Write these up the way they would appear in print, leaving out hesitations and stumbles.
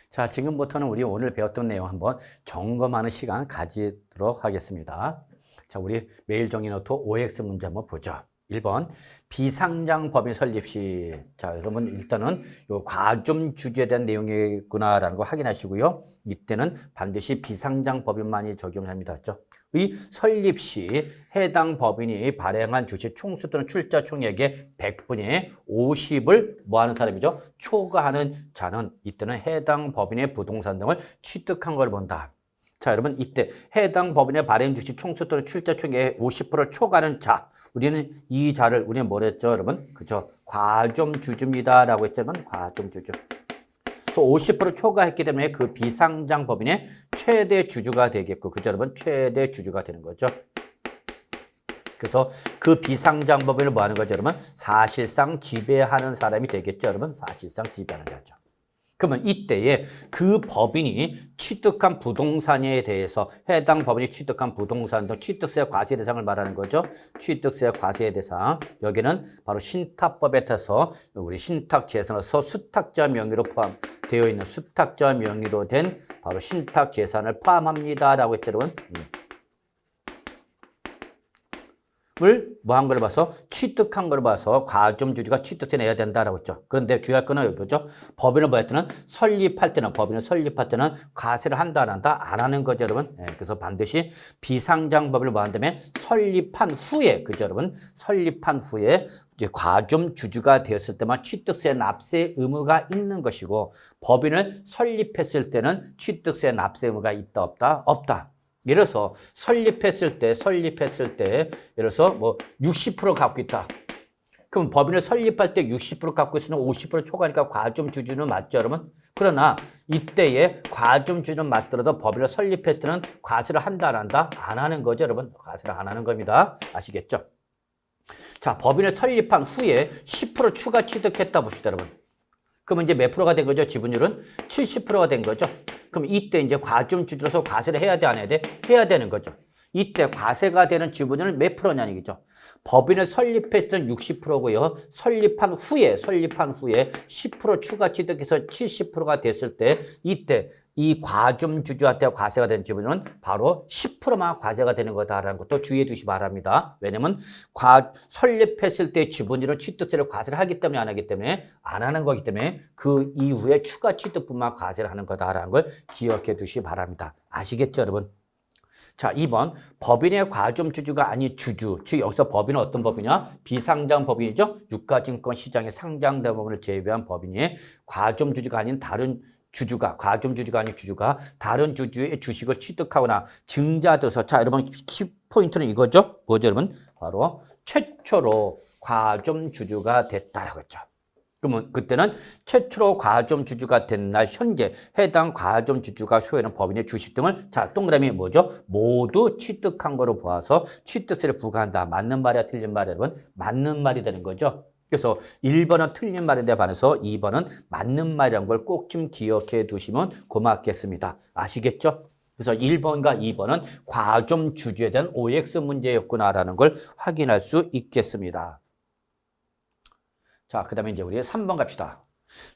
자, 지금부터는 우리 오늘 배웠던 내용 한번 점검하는 시간 가지도록 하겠습니다. 자, 우리 매일 정의 노트 OX 문제 한번 보죠. 1번 비상장 법인 설립 시. 자, 여러분 일단은 요 과점 주제에 대한 내용이구나라는 거 확인하시고요. 이때는 반드시 비상장 법인만이 적용합니다. 의 설립 시 해당 법인이 발행한 주식 총수 또는 출자 총액의 100분의 50을 뭐 하는 사람이죠? 초과하는 자는 이때는 해당 법인의 부동산 등을 취득한 걸 본다. 자, 여러분 이때 해당 법인의 발행 주식 총수 또는 출자 총액의 50%를 초과하는 자, 우리는 이 자를 우리는 뭐라 했죠, 여러분? 그죠? 과점주주입니다라고 했지만 과점주주. 그래서 50% 초과했기 때문에 그 비상장 법인의 최대 주주가 되겠고, 그죠, 여러분? 최대 주주가 되는 거죠. 그래서 그 비상장 법인을 뭐 하는 거죠, 여러분? 사실상 지배하는 사람이 되겠죠, 여러분? 사실상 지배하는 자죠. 그러면 이때에 그 법인이 취득한 부동산에 대해서 해당 법인이 취득한 부동산 등 취득세 과세 대상을 말하는 거죠. 취득세 과세 대상. 여기는 바로 신탁법에 따라서 우리 신탁재산으로서 수탁자 명의로 포함되어 있는 수탁자 명의로 된 바로 신탁재산을 포함합니다라고 했죠, 여러분. 을 뭐 한 걸 봐서 취득한 걸 봐서 과점주주가 취득세 내야 된다라고 했죠. 그런데 주의할 거는 여기죠. 법인을 뭐 했더니 설립할 때는 법인을 설립할 때는 과세를 한다 안 한다 안 하는 거죠, 여러분. 그래서 반드시 비상장 법인을 뭐 한다면 설립한 후에, 그죠, 여러분? 설립한 후에 이제 과점주주가 되었을 때만 취득세 납세 의무가 있는 것이고, 법인을 설립했을 때는 취득세 납세 의무가 있다 없다? 없다. 예를 들어서 설립했을 때 예를 들어서 뭐 60% 갖고 있다. 그럼 법인을 설립할 때 60% 갖고 있으면 50% 초과니까 과점주주는 맞죠, 여러분? 그러나 이때에 과점주주는 맞더라도 법인을 설립했을 때는 과세를 한다 안 한다? 안 하는 거죠, 여러분? 과세를 안 하는 겁니다. 아시겠죠? 자, 법인을 설립한 후에 10% 추가 취득했다 봅시다, 여러분. 그러면 이제 몇 프로가 된 거죠? 지분율은 70%가 된 거죠. 그럼 이때 이제 과점주주로서 과세를 해야 돼, 안 해야 돼? 해야 되는 거죠. 이때 과세가 되는 지분율은 몇 프로냐는 얘기죠. 법인을 설립했을 때는 60%고요. 설립한 후에 10% 추가 취득해서 70%가 됐을 때 이때 이 과점주주한테 과세가 되는 지분율은 바로 10%만 과세가 되는 거다라는 것도 주의해 주시기 바랍니다. 왜냐면 설립했을 때 지분율은 취득세를 과세를 하기 때문에 안 하기 때문에 안 하는 거기 때문에 그 이후에 추가 취득분만 과세를 하는 거다라는 걸 기억해 두시기 바랍니다. 아시겠죠, 여러분? 자, 2번 법인의 과점주주가 아닌 주주. 즉 여기서 법인은 어떤 법이냐? 비상장 법인이죠. 유가증권 시장에 상장된 법인을 제외한 법인이 과점주주가 아닌 다른 주주가, 과점주주가 아닌 주주가 다른 주주의 주식을 취득하거나 증자돼서, 자, 여러분 키포인트는 이거죠. 뭐죠, 여러분? 바로 최초로 과점주주가 됐다라고 했죠. 그러면 그때는 최초로 과점주주가 된 날 현재 해당 과점주주가 소유하는 법인의 주식 등을, 자, 동그라미 뭐죠? 모두 취득한 거로 보아서 취득세를 부과한다. 맞는 말이야, 틀린 말이야, 여러분? 맞는 말이 되는 거죠. 그래서 1번은 틀린 말인데 반해서 2번은 맞는 말이라는 걸 꼭 좀 기억해 두시면 고맙겠습니다. 아시겠죠? 그래서 1번과 2번은 과점주주에 대한 OX 문제였구나라는 걸 확인할 수 있겠습니다. 자, 그 다음에 이제 우리 3번 갑시다.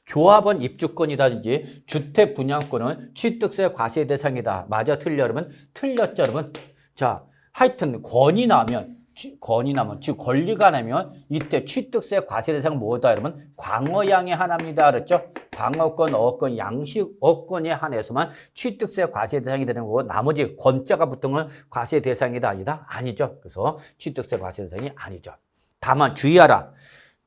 조합원 입주권이라든지 주택 분양권은 취득세 과세 대상이다. 맞아, 틀려, 여러분? 틀렸죠, 여러분? 자, 하여튼 권이 나면, 즉 권리가 나면 이때 취득세 과세 대상 뭐다, 여러분? 광어양의 하나입니다. 그랬죠? 광어권, 어권, 양식어권에 한해서만 취득세 과세 대상이 되는 거고, 나머지 권자가 붙은 건 과세 대상이다, 아니다? 아니죠. 그래서 취득세 과세 대상이 아니죠. 다만 주의하라.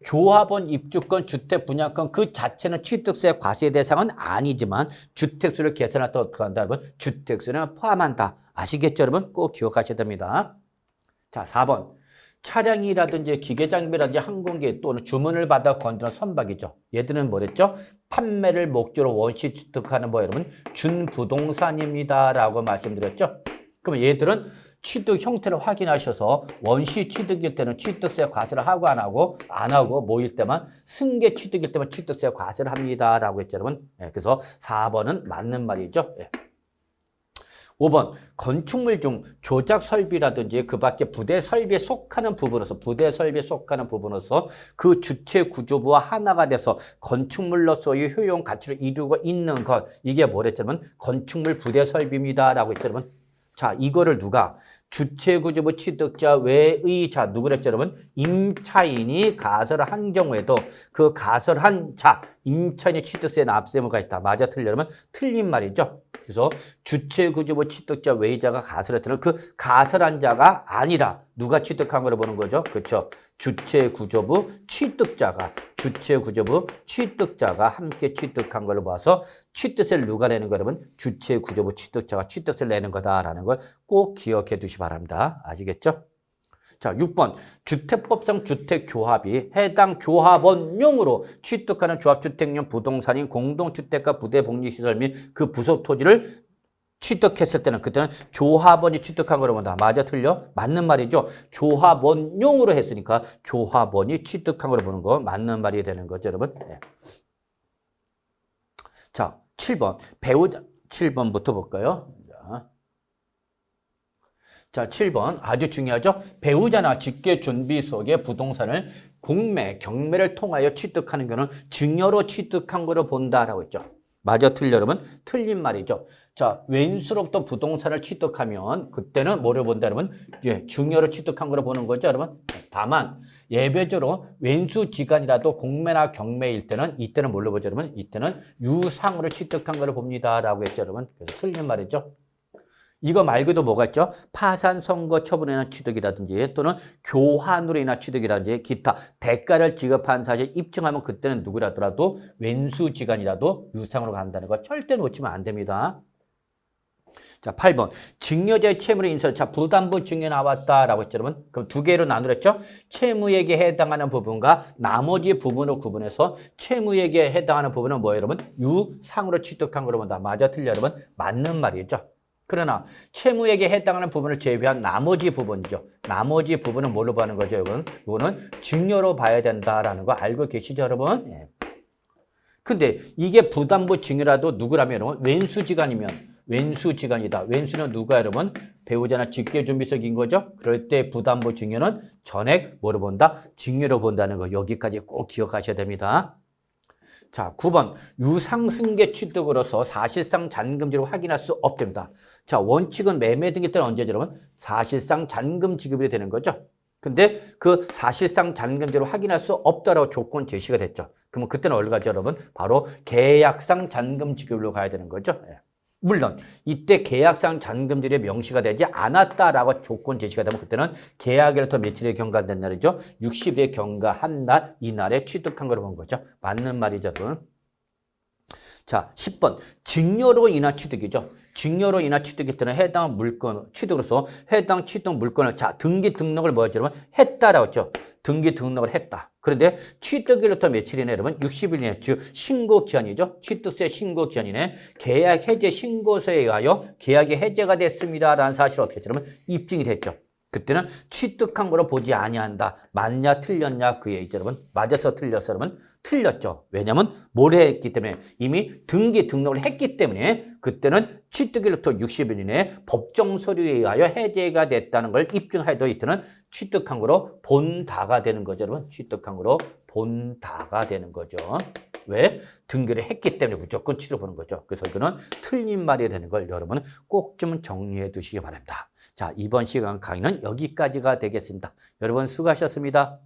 조합원 입주권, 주택 분양권 그 자체는 취득세 과세 대상은 아니지만 주택수를 계산할 때 어떻게 한다, 여러분? 주택수는 포함한다. 아시겠죠, 여러분? 꼭 기억하셔야 됩니다. 자, 4번. 차량이라든지 기계장비라든지 항공기 또는 주문을 받아 건드는 선박이죠. 얘들은 뭐랬죠? 판매를 목적으로 원시 취득하는 뭐 여러분? 준부동산입니다라고 말씀드렸죠. 그럼 얘들은 취득 형태를 확인하셔서 원시 취득일 때는 취득세 과세를 하고 안 하고 뭐일 때만 승계 취득일 때만 취득세 과세를 합니다라고 했죠, 여러분. 그래서 4번은 맞는 말이죠. 5번 건축물 중 조작 설비라든지 그 밖에 부대 설비에 속하는 부분으로서 그 주체 구조부와 하나가 돼서 건축물로서의 효용 가치를 이루고 있는 것 이게 뭐랬냐면 건축물 부대 설비입니다 라고 했죠 여러분. 자 이거를 누가 주체 구조부 취득자 외의 자 누구랬죠 여러분? 임차인이 가설을 한 경우에도 그 가설한 자 임차인이 취득세 납세 의무가 있다. 맞아 틀려 여러분? 틀린 말이죠. 그래서 주체 구조부 취득자 외의자가 가설했다는 그 가설한 자가 아니라 누가 취득한 거를 보는 거죠. 그렇죠. 주체 구조부 취득자가 함께 취득한 걸로 봐서 취득세를 누가 내는 거 여러분? 주체 구조부 취득자가 취득세를 내는 거다라는 걸 꼭 기억해 두시기 바랍니다. 아시겠죠? 자, 6번 주택법상 주택조합이 해당 조합원용으로 취득하는 조합주택용 부동산인 공동주택과 부대복리시설 및 그 부속 토지를 취득했을 때는 그때는 조합원이 취득한 거로 본다. 맞아 틀려? 맞는 말이죠. 조합원용으로 했으니까 조합원이 취득한 거로 보는 거 맞는 말이 되는 거죠 여러분. 네. 자 7번 배우자 7번부터 볼까요? 자, 7번 아주 중요하죠. 배우자나 직계존비 속의 부동산을 공매, 경매를 통하여 취득하는 경우는 증여로 취득한 거로 본다라고 했죠. 맞아 틀려 여러분? 틀린 말이죠. 자, 왼수로부터 부동산을 취득하면 그때는 뭐를 본다 여러분? 예, 증여로 취득한 거로 보는 거죠 여러분. 다만 예외적으로 왼수지간이라도 공매나 경매일 때는 이때는 뭘로 보죠 여러분? 이때는 유상으로 취득한 거로 봅니다라고 했죠 여러분. 그래서 틀린 말이죠. 이거 말고도 뭐가 있죠? 파산 선고 처분에 인한 취득이라든지 또는 교환으로 인한 취득이라든지 기타 대가를 지급한 사실 입증하면 그때는 누구라더라도 왼수지간이라도 유상으로 간다는 거 절대 놓치면 안 됩니다. 자, 8번. 증여자의 채무를 인수를 자, 부담부 증여 나왔다라고 했죠, 여러분. 그럼 두 개로 나누랬죠? 채무액에 해당하는 부분과 나머지 부분을 구분해서 채무액에 해당하는 부분은 뭐예요, 여러분? 유상으로 취득한 거로 본다. 맞아, 틀려, 여러분? 맞는 말이죠. 그러나 채무액에 해당하는 부분을 제외한 나머지 부분이죠. 나머지 부분은 뭘로 보는 거죠, 여러분? 이거는 증여로 봐야 된다라는 거 알고 계시죠, 여러분? 예. 근데 이게 부담부 증여라도 누구라면 여러분? 왼수지간이다. 왼수는 누가 여러분? 배우자나 직계존비속인 거죠? 그럴 때 부담부 증여는 전액 뭐로 본다? 증여로 본다는 거 여기까지 꼭 기억하셔야 됩니다. 자, 9번 유상승계 취득으로서 사실상 잔금지를 확인할 수 없답니다. 자, 원칙은 매매 등기 때는 언제죠, 여러분? 사실상 잔금 지급이 되는 거죠. 근데 그 사실상 잔금지를 확인할 수 없다라고 조건 제시가 됐죠. 그러면 그때는 어디로 가죠, 여러분? 바로 계약상 잔금 지급으로 가야 되는 거죠. 예. 물론 이때 계약상 잔금질이 명시가 되지 않았다라고 조건 제시가 되면 그때는 계약일부터 며칠에 경과된 날이죠. 60일 경과한 날 이날에 취득한 걸로 본 거죠. 맞는 말이죠. 자, 10번 증여로 인한 취득이죠. 증여로 인한 취득일 때는 해당 물건 취득으로서 해당 취득 물건을 자 등기 등록을 뭐였죠, 여러분? 했다라고 했죠. 등기 등록을 했다. 그런데 취득일부터 며칠이네, 여러분? 60일이네. 즉 신고 기한이죠. 취득세 신고 기한이네. 계약 해제 신고서에 의하여 계약이 해제가 됐습니다라는 사실을 어떻게 했죠, 여러분? 입증이 됐죠. 그때는 취득한 거로 보지 아니한다. 맞냐 틀렸냐 그 얘기죠, 여러분. 맞아서 틀렸어, 여러분. 틀렸죠. 왜냐하면 뭘 했기 때문에 이미 등기 등록을 했기 때문에 그때는 취득일부터 60일 이내에 법정 서류에 의하여 해제가 됐다는 걸 입증해도 이때는 취득한 거로 본다가 되는 거죠, 여러분. 취득한 거로 본다가 되는 거죠. 왜? 등기를 했기 때문에 무조건 취득 보는 거죠. 그래서 이거는 틀린 말이 되는 걸 여러분은 꼭 좀 정리해 두시기 바랍니다. 자, 이번 시간 강의는 여기까지가 되겠습니다. 여러분 수고하셨습니다.